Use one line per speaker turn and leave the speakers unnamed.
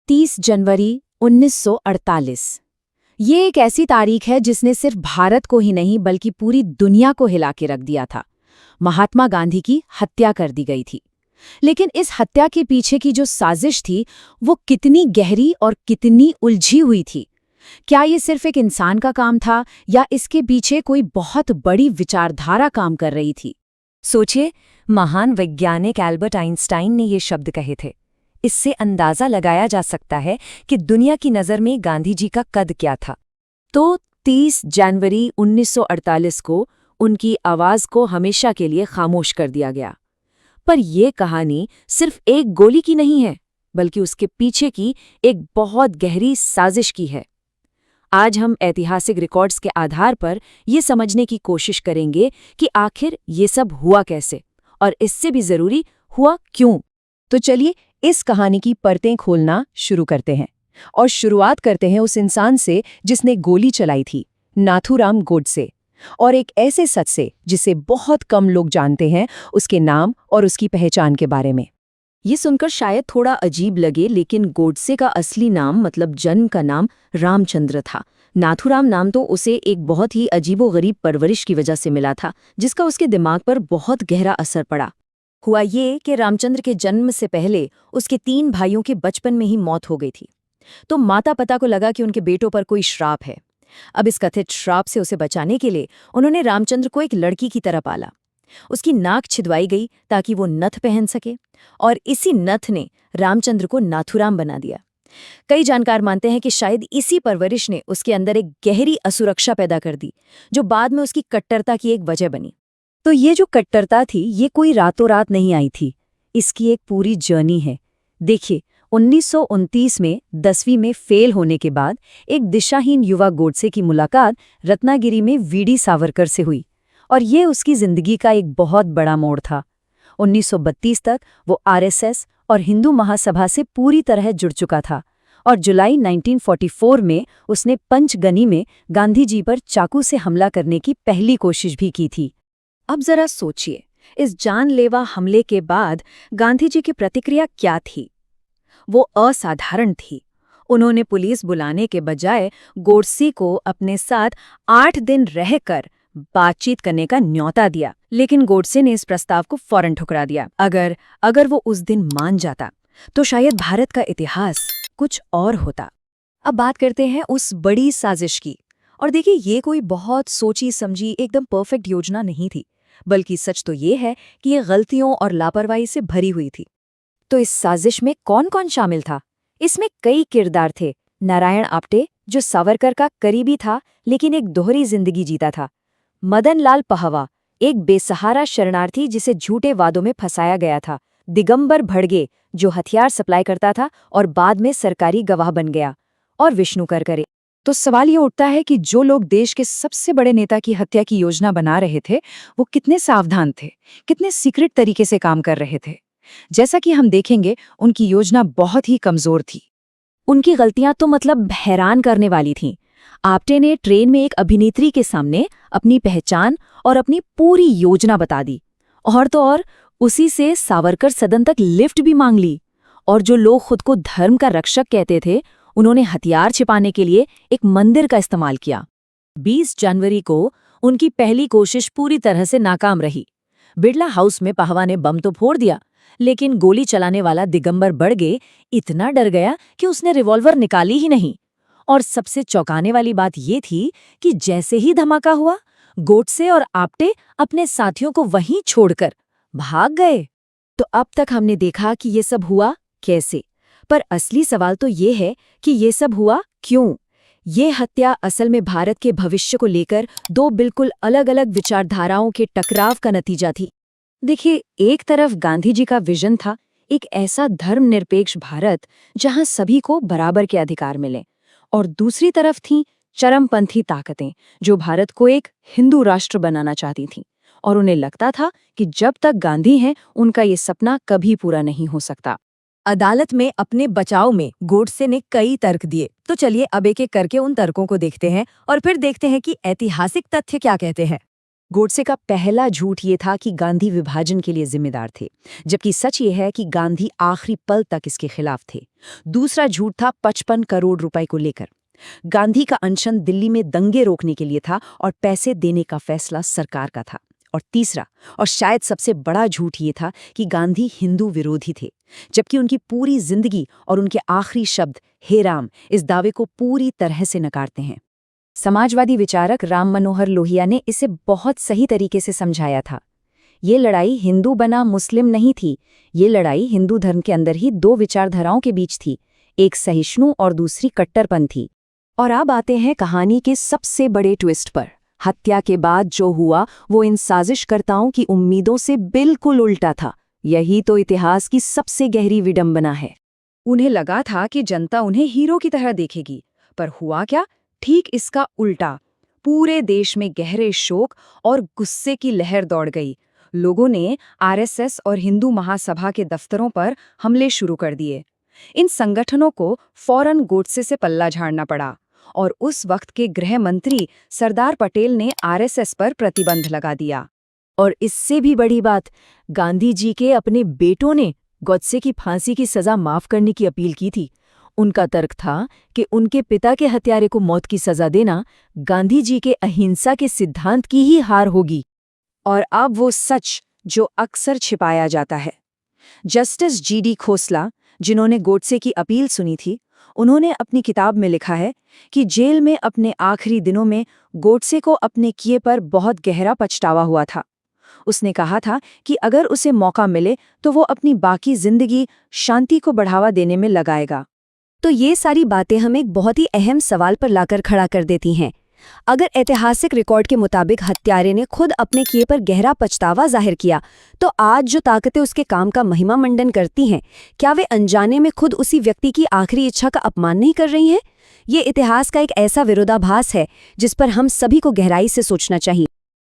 30 जनवरी 1948। ये एक ऐसी तारीख है जिसने सिर्फ भारत को ही नहीं बल्कि पूरी दुनिया को हिला के रख दिया था। महात्मा गांधी की हत्या कर दी गई थी। लेकिन इस हत्या के पीछे की जो साजिश थी वो कितनी गहरी और कितनी उलझी हुई थी। क्या ये सिर्फ एक इंसान का काम था या इसके पीछे कोई बहुत बड़ी विचारधारा काम कर रही थी?
सोचिए, महान वैज्ञानिक एल्बर्ट आइंस्टाइन ने ये शब्द कहे थे। इससे अंदाजा लगाया जा सकता है कि दुनिया की नज़र में गांधी जी का कद क्या था।
तो 30 जनवरी 1948 को उनकी आवाज़ को हमेशा के लिए खामोश कर दिया गया। पर यह कहानी सिर्फ एक गोली की नहीं है, बल्कि उसके पीछे की एक बहुत गहरी साजिश की है। आज हम ऐतिहासिक रिकॉर्ड्स के आधार पर ये समझने की कोशिश करेंगे कि आखिर ये सब हुआ कैसे, और इससे भी ज़रूरी हुआ क्यों।
तो चलिए इस कहानी की परतें खोलना शुरू करते हैं और शुरुआत करते हैं उस इंसान से जिसने गोली चलाई थी, नाथूराम गोडसे, और एक ऐसे सच से जिसे बहुत कम लोग जानते हैं, उसके नाम और उसकी पहचान के बारे में।
ये सुनकर शायद थोड़ा अजीब लगे, लेकिन गोडसे का असली नाम मतलब जन्म का नाम रामचंद्र था। नाथूराम नाम तो उसे एक बहुत ही अजीबोगरीब परवरिश की वजह से मिला था, जिसका उसके दिमाग पर बहुत गहरा असर पड़ा। हुआ ये कि रामचंद्र के जन्म से पहले उसके 3 भाइयों के बचपन में ही मौत हो गई थी। तो माता पिता को लगा कि उनके बेटों पर कोई श्राप है। अब इस कथित श्राप से उसे बचाने के लिए उन्होंने रामचंद्र को एक लड़की की तरह पाला। उसकी नाक छिदवाई गई ताकि वो नथ पहन सके, और इसी नथ ने रामचंद्र को नाथूराम बना दिया। कई जानकार मानते हैं कि शायद इसी परवरिश ने उसके अंदर एक गहरी असुरक्षा पैदा कर दी, जो बाद में उसकी कट्टरता की एक वजह बनी।
तो ये जो कट्टरता थी, ये कोई रातों रात नहीं आई थी। इसकी एक पूरी जर्नी है। देखिए, 1929 में 10वीं में फेल होने के बाद एक दिशाहीन युवा गोडसे की मुलाकात रत्नागिरी में वीडी सावरकर से हुई, और ये उसकी जिंदगी का एक बहुत बड़ा मोड़ था। 1932 तक वो आरएसएस और हिंदू महासभा से पूरी तरह जुड़ चुका था, और जुलाई 1944 में उसने पंचगनी में गांधी जी पर चाकू से हमला करने की पहली कोशिश भी की थी।
अब जरा सोचिए, इस जानलेवा हमले के बाद गांधी जी की प्रतिक्रिया क्या थी? वो असाधारण थी। उन्होंने पुलिस बुलाने के बजाय गोडसे को अपने साथ 8 दिन रहकर बातचीत करने का न्योता दिया, लेकिन गोडसे ने इस प्रस्ताव को फौरन ठुकरा दिया। अगर वो उस दिन मान जाता तो शायद भारत का इतिहास कुछ और होता। अब बात करते हैं उस बड़ी साजिश की। और देखिए, ये कोई बहुत सोची समझी एकदम परफेक्ट योजना नहीं थी, बल्कि सच तो ये है कि ये गलतियों और लापरवाही से भरी हुई थी। तो इस साजिश में कौन कौन शामिल था? इसमें कई किरदार थे। नारायण आप्टे, जो सावरकर का करीबी था लेकिन एक दोहरी जिंदगी जीता था। मदन लाल पहवा, एक बेसहारा शरणार्थी जिसे झूठे वादों में फंसाया गया था। दिगंबर भड़गे, जो हथियार सप्लाई करता था और बाद में सरकारी गवाह बन गया। और विष्णु करकरे। तो सवाल ये उठता है कि जो लोग देश के सबसे बड़े नेता की हत्या की योजना बना रहे थे, वो कितने सावधान थे, कितने सीक्रेट तरीके से काम कर रहे थे। जैसा कि हम देखेंगे, उनकी योजना बहुत ही कमजोर थी। उनकी गलतियां तो मतलब हैरान करने वाली थीं। आप्टे ने ट्रेन में एक अभिनेत्री के सामने अपनी पहचान और अपनी पूरी योजना बता दी, और तो और उसी से सावरकर सदन तक लिफ्ट भी मांग ली। और जो लोग खुद को धर्म का रक्षक कहते थे, उन्होंने हथियार छिपाने के लिए एक मंदिर का इस्तेमाल किया। 20 जनवरी को उनकी पहली कोशिश पूरी तरह से नाकाम रही। बिड़ला हाउस में पहवा ने बम तो फोड़ दिया, लेकिन गोली चलाने वाला दिगंबर बड़गे इतना डर गया कि उसने रिवॉल्वर निकाली ही नहीं। और सबसे चौंकाने वाली बात ये थी कि जैसे ही धमाका हुआ, गोडसे और आप्टे अपने साथियों को वहीं छोड़कर भाग गए। तो अब तक हमने देखा कि ये सब हुआ कैसे, पर असली सवाल तो ये है कि ये सब हुआ क्यों। ये हत्या असल में भारत के भविष्य को लेकर 2 बिल्कुल अलग अलग विचारधाराओं के टकराव का नतीजा थी। देखिए, एक तरफ गांधी जी का विजन था, एक ऐसा धर्मनिरपेक्ष भारत जहां सभी को बराबर के अधिकार मिले, और दूसरी तरफ थीं चरमपंथी ताकतें जो भारत को एक हिंदू राष्ट्र बनाना चाहती थीं, और उन्हें लगता था कि जब तक गांधी हैं उनका ये सपना कभी पूरा नहीं हो सकता। अदालत में अपने बचाव में गोडसे ने कई तर्क दिए। तो चलिए अब एक एक करके उन तर्कों को देखते हैं और फिर देखते हैं कि ऐतिहासिक तथ्य क्या कहते हैं।
गोडसे का पहला झूठ ये था कि गांधी विभाजन के लिए जिम्मेदार थे, जबकि सच ये है कि गांधी आखिरी पल तक इसके खिलाफ थे। दूसरा झूठ था 55 करोड़ रुपए को लेकर। गांधी का अनशन दिल्ली में दंगे रोकने के लिए था और पैसे देने का फैसला सरकार का था। और तीसरा, और शायद सबसे बड़ा झूठ ये था कि गांधी हिंदू विरोधी थे, जबकि उनकी पूरी जिंदगी और उनके आखिरी शब्द हे राम इस दावे को पूरी तरह से नकारते हैं। समाजवादी विचारक राम मनोहर लोहिया ने इसे बहुत सही तरीके से समझाया था। ये लड़ाई हिंदू बना मुस्लिम नहीं थी, ये लड़ाई हिंदू धर्म के अंदर ही दो विचारधाराओं के बीच थी, एक सहिष्णु और दूसरी कट्टरपंथी। और अब आते हैं कहानी के सबसे बड़े ट्विस्ट पर। हत्या के बाद जो हुआ वो इन साजिशकर्ताओं की उम्मीदों से बिल्कुल उल्टा था। यही तो इतिहास की सबसे गहरी विडंबना है।
उन्हें लगा था कि जनता उन्हें हीरो की तरह देखेगी, पर हुआ क्या? ठीक इसका उल्टा। पूरे देश में गहरे शोक और गुस्से की लहर दौड़ गई। लोगों ने आरएसएस और हिंदू महासभा के दफ्तरों पर हमले शुरू कर दिए। इन संगठनों को फौरन गोडसे से पल्ला झाड़ना पड़ा और उस वक्त के गृह मंत्री सरदार पटेल ने आरएसएस पर प्रतिबंध लगा दिया।
और इससे भी बड़ी बात, गांधी जी के अपने बेटों ने गोडसे की फांसी की सजा माफ करने की अपील की थी। उनका तर्क था कि उनके पिता के हत्यारे को मौत की सजा देना गांधी जी के अहिंसा के सिद्धांत की ही हार होगी।
और अब वो सच जो अक्सर छिपाया जाता है। जस्टिस जीडी खोसला, जिन्होंने गोडसे की अपील सुनी थी, उन्होंने अपनी किताब में लिखा है कि जेल में अपने आखिरी दिनों में गोडसे को अपने किए पर बहुत गहरा पछतावा हुआ था। उसने कहा था कि अगर उसे मौका मिले तो वो अपनी बाकी जिंदगी शांति को बढ़ावा देने में लगाएगा।
तो ये सारी बातें हमें एक बहुत ही अहम सवाल पर लाकर खड़ा कर देती हैं। अगर ऐतिहासिक रिकॉर्ड के मुताबिक हत्यारे ने खुद अपने किए पर गहरा पछतावा जाहिर किया, तो आज जो ताकतें उसके काम का महिमा मंडन करती हैं, क्या वे अनजाने में खुद उसी व्यक्ति की आखिरी इच्छा का अपमान नहीं कर रही हैं? ये इतिहास का एक ऐसा विरोधाभास है जिस पर हम सभी को गहराई से सोचना चाहिए।